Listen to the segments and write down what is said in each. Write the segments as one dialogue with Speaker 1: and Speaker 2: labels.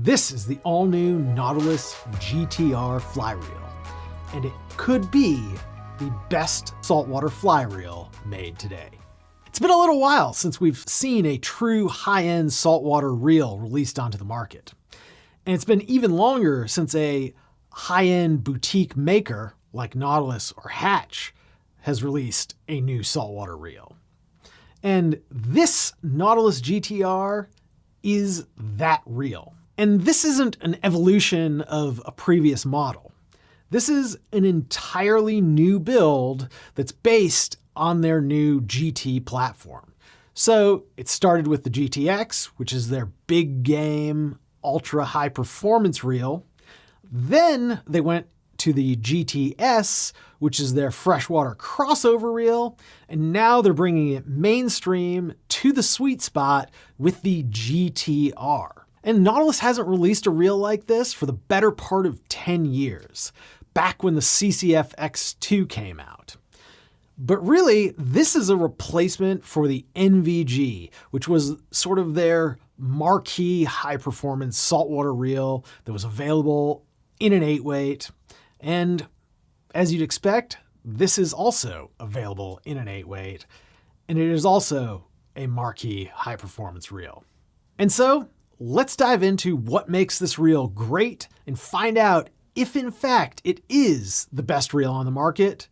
Speaker 1: This is the all-new Nautilus GTR fly reel, and it could be the best saltwater fly reel made today. It's been a little while since we've seen a true high-end saltwater reel released onto the market. And it's been even longer since a high-end boutique maker like Nautilus or Hatch has released a new saltwater reel. And this Nautilus GTR is that reel. And this isn't an evolution of a previous model. This is an entirely new build that's based on their new GT platform. So it started with the GTX, which is their big game, ultra high performance reel. Then they went to the GTS, which is their freshwater crossover reel. And now they're bringing it mainstream to the sweet spot with the GTR. And Nautilus hasn't released a reel like this for the better part of 10 years, back when the CCF X2 came out. But really, this is a replacement for the NVG, which was sort of their marquee high-performance saltwater reel that was available in an 8-weight. And as you'd expect, this is also available in an 8-weight, and it is also a marquee high-performance reel. And so, let's dive into what makes this reel great and find out if in fact it is the best reel on the market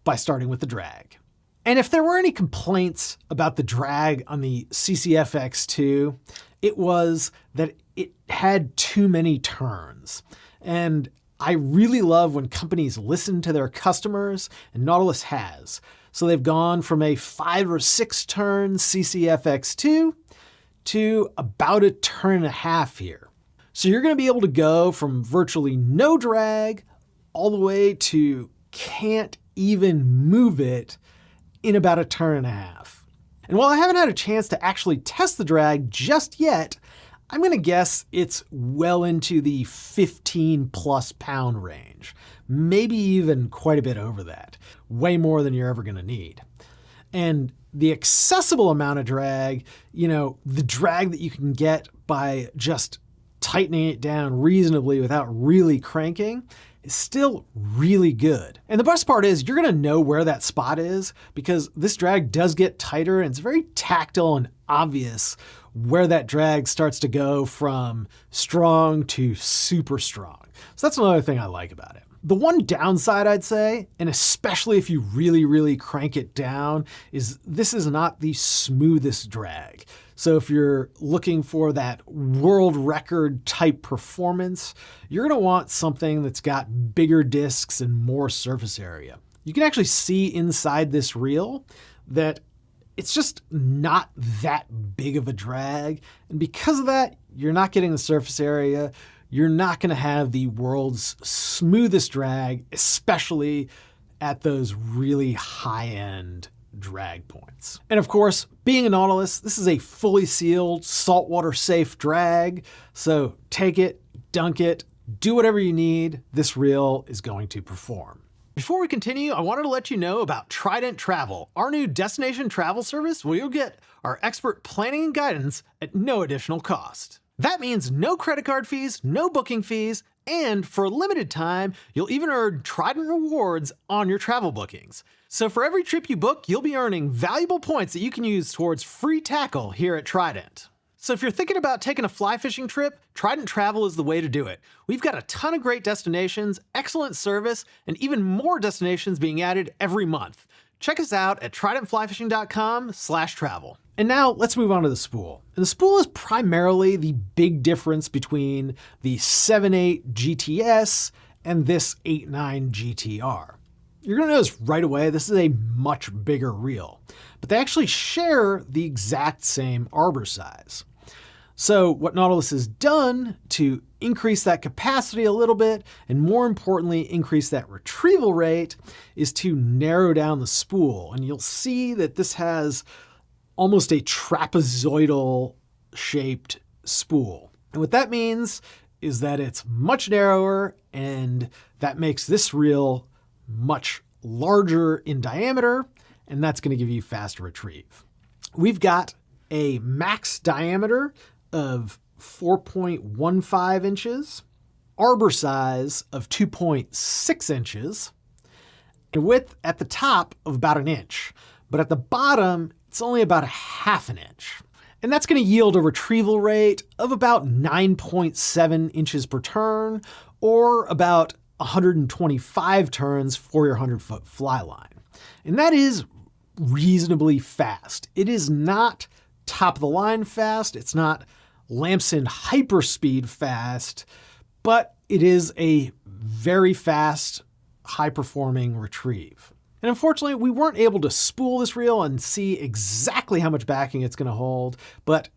Speaker 1: by starting with the drag. And if there were any complaints about the drag on the CCF X2, it was that it had too many turns. And I really love when companies listen to their customers, and Nautilus has. So they've gone from a 5 or 6 turn CCF X2 to about a turn and a half here. So you're going to be able to go from virtually no drag all the way to can't even move it in about a turn and a half. And while I haven't had a chance to actually test the drag just yet, I'm going to guess it's well into the 15 plus pound range, maybe even quite a bit over that, way more than you're ever going to need. And the accessible amount of drag, the drag that you can get by just tightening it down reasonably without really cranking, is still really good. And the best part is you're going to know where that spot is because this drag does get tighter and it's very tactile and obvious where that drag starts to go from strong to super strong. So that's another thing I like about it. The one downside I'd say, and especially if you really crank it down, is this is not the smoothest drag. So if you're looking for that world record type performance, you're going to want something that's got bigger discs and more surface area. You can actually see inside this reel that it's just not that big of a drag. And because of that, you're not getting the surface area. You're not going to have the world's smoothest drag, especially at those really high-end drag points. And of course, being a Nautilus, this is a fully sealed, saltwater-safe drag. So take it, dunk it, do whatever you need. This reel is going to perform. Before we continue, I wanted to let you know about Trident Travel, our new destination travel service where you'll get our expert planning and guidance at no additional cost. That means no credit card fees, no booking fees, and for a limited time, you'll even earn Trident rewards on your travel bookings. So for every trip you book, you'll be earning valuable points that you can use towards free tackle here at Trident. So if you're thinking about taking a fly fishing trip, Trident Travel is the way to do it. We've got a ton of great destinations, excellent service, and even more destinations being added every month. Check us out at tridentflyfishing.com/travel. And now let's move on to the spool. And the spool is primarily the big difference between the 7.8 GTS and this 8.9 GTR. You're going to notice right away this is a much bigger reel, but they actually share the exact same arbor size. So what Nautilus has done to increase that capacity a little bit, and more importantly, increase that retrieval rate, is to narrow down the spool. And you'll see that this has almost a trapezoidal shaped spool. And what that means is that it's much narrower, and that makes this reel much larger in diameter, and that's going to give you faster retrieve. We've got a max diameter of 4.15 inches, arbor size of 2.6 inches, and width at the top of about an inch. But at the bottom, it's only about a half an inch. And that's going to yield a retrieval rate of about 9.7 inches per turn, or about 125 turns for your 100-foot fly line. And that is reasonably fast. It is not top of the line fast. It's not Lamson hyperspeed fast, but it is a very fast, high-performing retrieve. And unfortunately, we weren't able to spool this reel and see exactly how much backing it's going to hold, but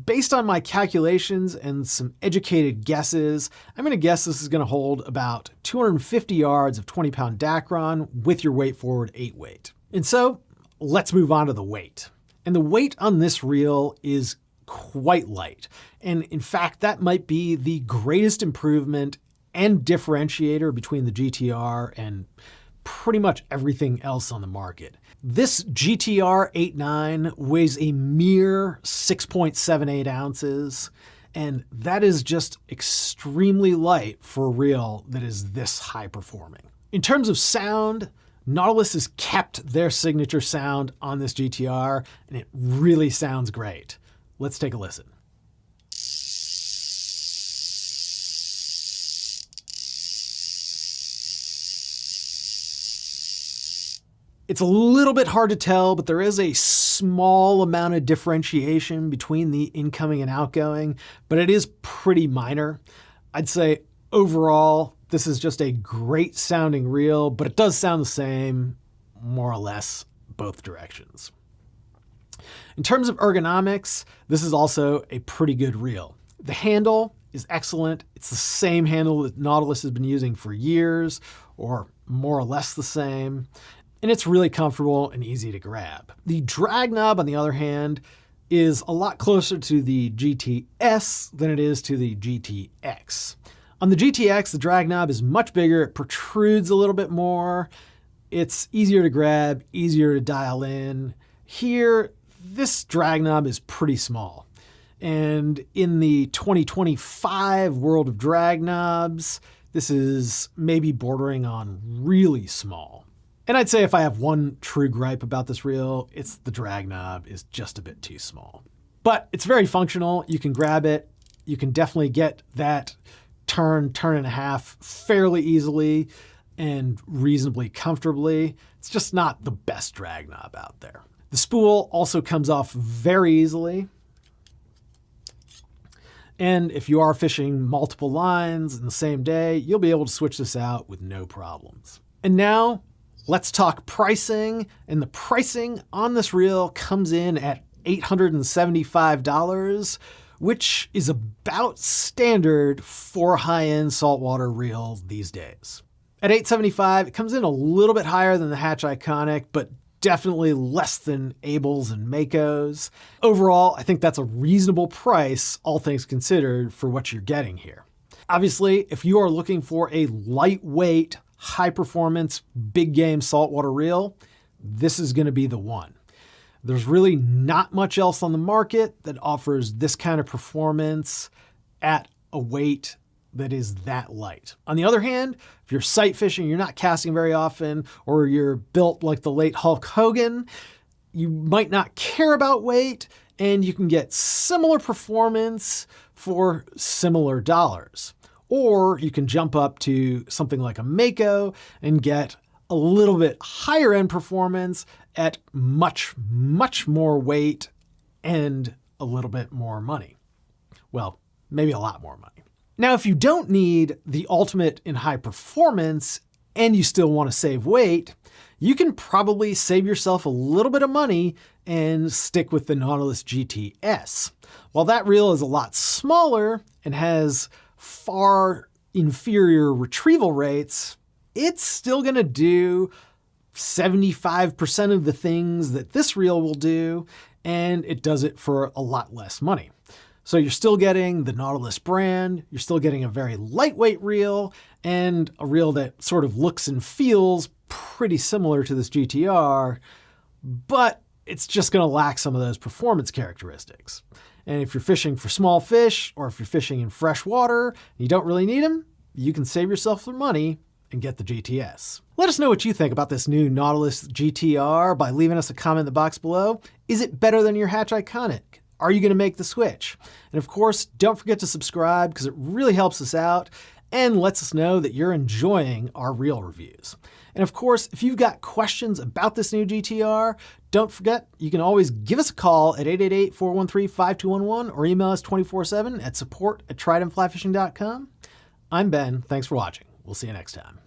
Speaker 1: based on my calculations and some educated guesses, I'm going to guess this is going to hold about 250 yards of 20-pound Dacron with your weight forward 8-weight. And so let's move on to the weight. And the weight on this reel is quite light. And in fact, that might be the greatest improvement and differentiator between the GTR and pretty much everything else on the market. This GTR 8.9 weighs a mere 6.78 ounces, and that is just extremely light for a reel that is this high performing. In terms of sound, Nautilus has kept their signature sound on this GTR, and it really sounds great. Let's take a listen. It's a little bit hard to tell, but there is a small amount of differentiation between the incoming and outgoing, but it is pretty minor. I'd say overall, this is just a great sounding reel, but it does sound the same, more or less, both directions. In terms of ergonomics, this is also a pretty good reel. The handle is excellent. It's the same handle that Nautilus has been using for years, or more or less the same. And it's really comfortable and easy to grab. The drag knob, on the other hand, is a lot closer to the GTS than it is to the GTX. On the GTX, the drag knob is much bigger, it protrudes a little bit more, it's easier to grab, easier to dial in. Here, this drag knob is pretty small. And in the 2025 world of drag knobs, this is maybe bordering on really small. And I'd say if I have one true gripe about this reel, it's the drag knob is just a bit too small. But it's very functional. You can grab it. You can definitely get that turn and a half fairly easily and reasonably comfortably. It's just not the best drag knob out there. The spool also comes off very easily. And if you are fishing multiple lines in the same day, you'll be able to switch this out with no problems. And now, let's talk pricing, and the pricing on this reel comes in at $875, which is about standard for a high-end saltwater reel these days. At $875, it comes in a little bit higher than the Hatch Iconic, but definitely less than Abel's and Mako's. Overall, I think that's a reasonable price, all things considered, for what you're getting here. Obviously, if you are looking for a lightweight, high-performance, big-game saltwater reel, this is going to be the one. There's really not much else on the market that offers this kind of performance at a weight that is that light. On the other hand, if you're sight fishing, you're not casting very often, or you're built like the late Hulk Hogan, you might not care about weight, and you can get similar performance for similar dollars. Or you can jump up to something like a Mako and get a little bit higher end performance at much, much more weight and a little bit more money. Well, maybe a lot more money. Now, if you don't need the ultimate in high performance and you still want to save weight, you can probably save yourself a little bit of money and stick with the Nautilus GTS. While that reel is a lot smaller and has far inferior retrieval rates, it's still going to do 75% of the things that this reel will do, and it does it for a lot less money. So you're still getting the Nautilus brand, you're still getting a very lightweight reel, and a reel that sort of looks and feels pretty similar to this GTR, but it's just going to lack some of those performance characteristics. And if you're fishing for small fish, or if you're fishing in fresh water and you don't really need them, you can save yourself some money and get the GTS. Let us know what you think about this new Nautilus GTR by leaving us a comment in the box below. Is it better than your Hatch Iconic? Are you going to make the switch? And of course, don't forget to subscribe because it really helps us out and lets us know that you're enjoying our reel reviews. And of course, if you've got questions about this new GTR, don't forget, you can always give us a call at 888-413-5211 or email us 24/7 at support@tridentflyfishing.com. I'm Ben. Thanks for watching. We'll see you next time.